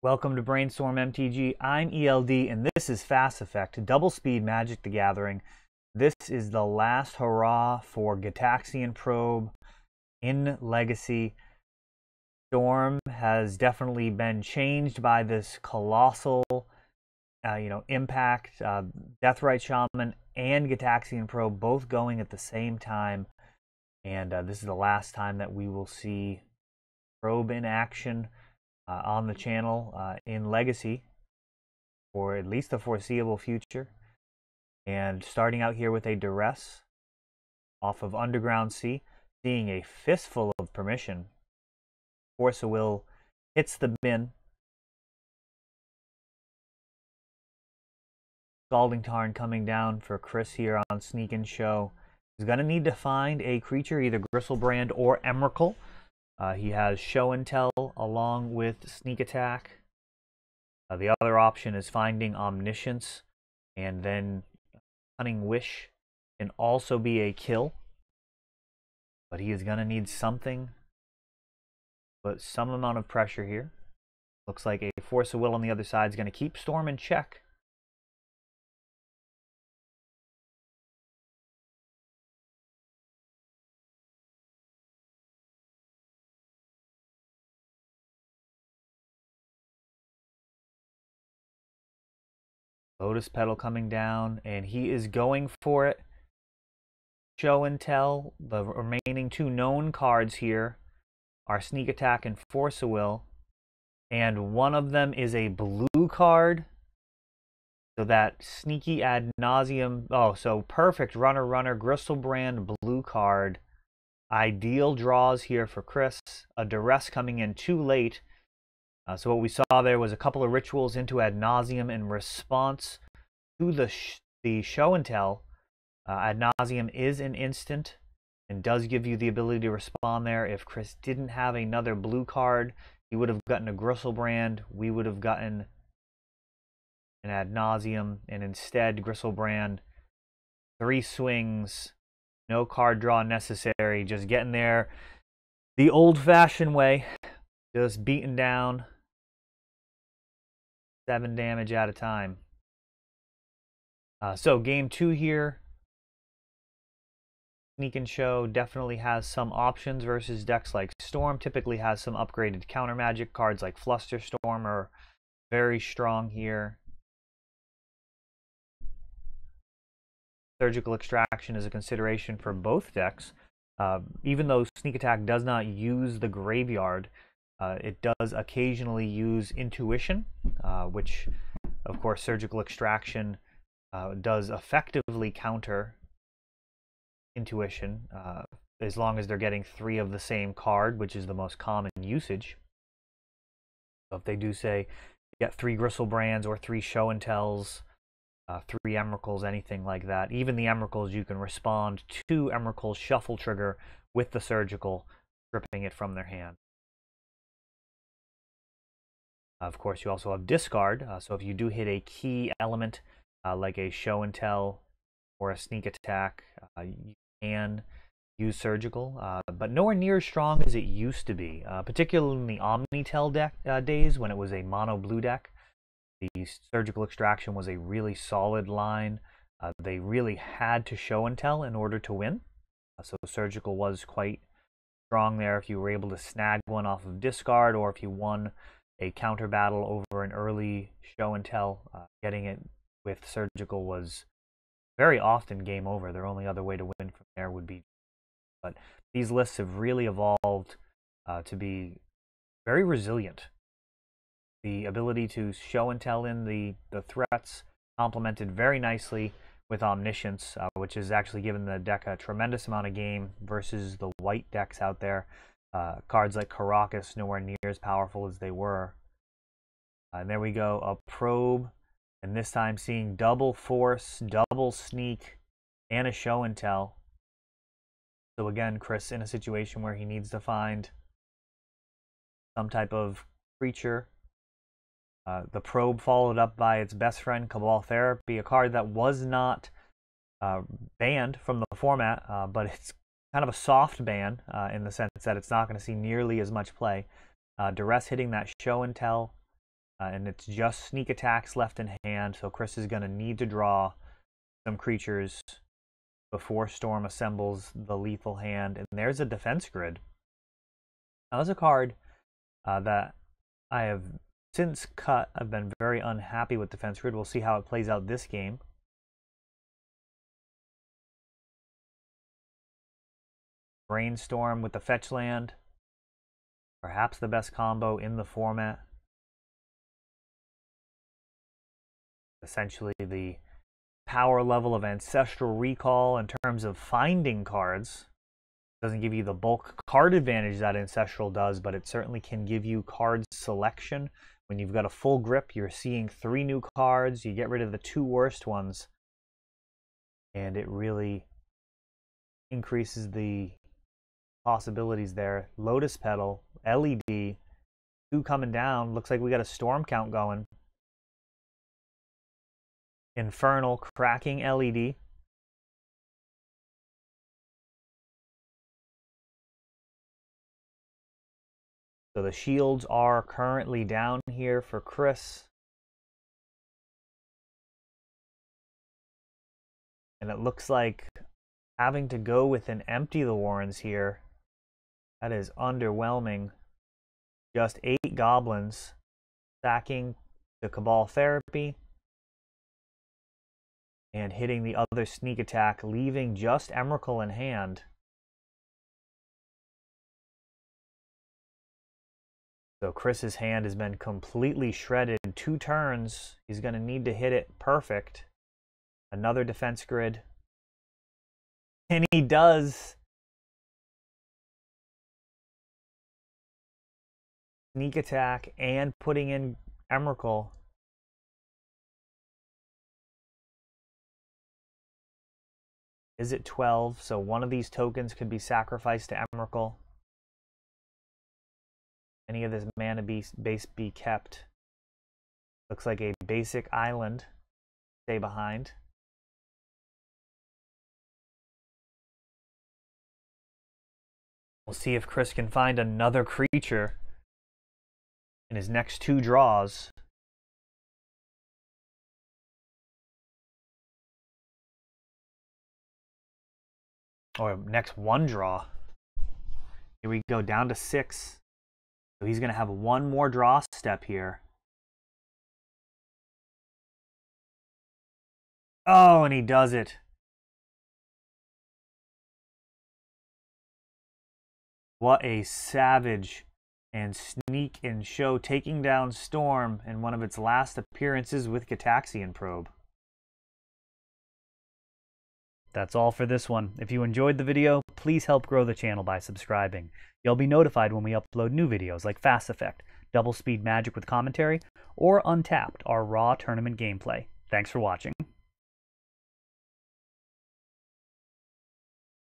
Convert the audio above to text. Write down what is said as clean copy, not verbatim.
Welcome to Brainstorm MTG. I'm ELD, and this is Fast Effect, Double Speed Magic the Gathering. This is the last hurrah for Gitaxian Probe in Legacy. Storm has definitely been changed by this colossal, impact. Deathrite Shaman and Gitaxian Probe both going at the same time, and this is the last time that we will see Probe in action on the channel in Legacy for at least the foreseeable future. And starting out here with a Duress off of Underground Sea, seeing a Fistful of Permission. Force of Will hits the bin. Scalding Tarn coming down for Chris here on Sneak and Show. He's going to need to find a creature, either Gristlebrand or Emrakul. He has Show and Tell along with Sneak Attack. The other option is finding Omniscience, and then Cunning Wish can also be a kill. But he is going to need something, but some amount of pressure here. Looks like a Force of Will on the other side is going to keep Storm in check. Lotus Petal coming down, and he is going for it. Show and Tell. The remaining two known cards here are Sneak Attack and Force of Will. And one of them is a blue card. So that sneaky ad nauseum. Oh, so perfect runner, Gristlebrand, blue card. Ideal draws here for Chris. A Duress coming in too late. So what we saw there was a couple of rituals into ad nauseum in response to the Show and Tell. Ad nauseum is an instant and does give you the ability to respond there. If Chris didn't have another blue card, he would have gotten a Gristlebrand. We would have gotten an ad nauseum, and instead Gristlebrand, 3 swings, no card draw necessary, just getting there the old-fashioned way, just beating down 7 damage at a time. So game 2 here. Sneak and Show definitely has some options versus decks like Storm. Typically has some upgraded counter magic. Cards like Flusterstorm are very strong here. Surgical Extraction is a consideration for both decks. Even though Sneak Attack does not use the graveyard, it does occasionally use Intuition, which, of course, Surgical Extraction does effectively counter Intuition, as long as they're getting 3 of the same card, which is the most common usage. So if they do say, get 3 Gristlebrands or 3 Show and Tells, 3 Emrakuls, anything like that. Even the Emrakuls, you can respond to Emrakul's Shuffle trigger with the Surgical, stripping it from their hand. Of course, you also have Discard, so if you do hit a key element, like a Show and Tell or a Sneak Attack, you can use Surgical, but nowhere near as strong as it used to be, particularly in the Omnitel deck days when it was a mono blue deck. The Surgical Extraction was a really solid line. They really had to Show and Tell in order to win. So Surgical was quite strong there if you were able to snag one off of Discard, or if you won a counter battle over an early Show and Tell. Getting it with Surgical was very often game over. Their only other way to win from there would be. But these lists have really evolved to be very resilient. The ability to Show and Tell in the threats complemented very nicely with Omniscience, which has actually given the deck a tremendous amount of game versus the white decks out there. Cards like Karakas nowhere near as powerful as they were. And there we go, a Probe, and this time seeing double Force, double Sneak, and a Show and Tell. So again, Chris in a situation where he needs to find some type of creature. The Probe followed up by its best friend, Cabal Therapy, a card that was not banned from the format, but it's kind of a soft ban in the sense that it's not going to see nearly as much play. Duress hitting that Show and Tell, and it's just sneak attacks left in hand, so Chris is going to need to draw some creatures before Storm assembles the lethal hand. And there's a defense grid. Now, there's a card that I have since cut. I've been very unhappy with defense grid. We'll see how it plays out this game. Brainstorm with the fetch land. Perhaps the best combo in the format. Essentially the power level of Ancestral Recall in terms of finding cards. Doesn't give you the bulk card advantage that Ancestral does, but it certainly can give you card selection. When you've got a full grip, you're seeing 3 new cards, you get rid of the 2 worst ones, and it really increases the possibilities there. Lotus Petal, LED, 2 coming down. Looks like we got a Storm count going. Infernal, cracking LED. So the shields are currently down here for Chris. And it looks like having to go with an Empty the Warrens here. That is underwhelming. Just 8 goblins. Sacking the Cabal Therapy. And hitting the other sneak attack, leaving just Emrakul in hand. So Chris's hand has been completely shredded. 2 turns. He's going to need to hit it perfect. Another defense grid. And he does. Sneak attack and putting in Emrakul. Is it 12? So one of these tokens could be sacrificed to Emrakul. Any of this mana base be kept. Looks like a basic island. Stay behind. We'll see if Chris can find another creature in his next 2 draws. Or next 1 draw. Here we go, down to 6. So he's going to have 1 more draw step here. Oh, and he does it. What a savage and sneak and show, taking down Storm in one of its last appearances with Gitaxian Probe. That's all for this one. If you enjoyed the video, please help grow the channel by subscribing. You'll be notified when we upload new videos like Fast Effect, Double Speed Magic with commentary, or Untapped, our raw tournament gameplay. Thanks for watching.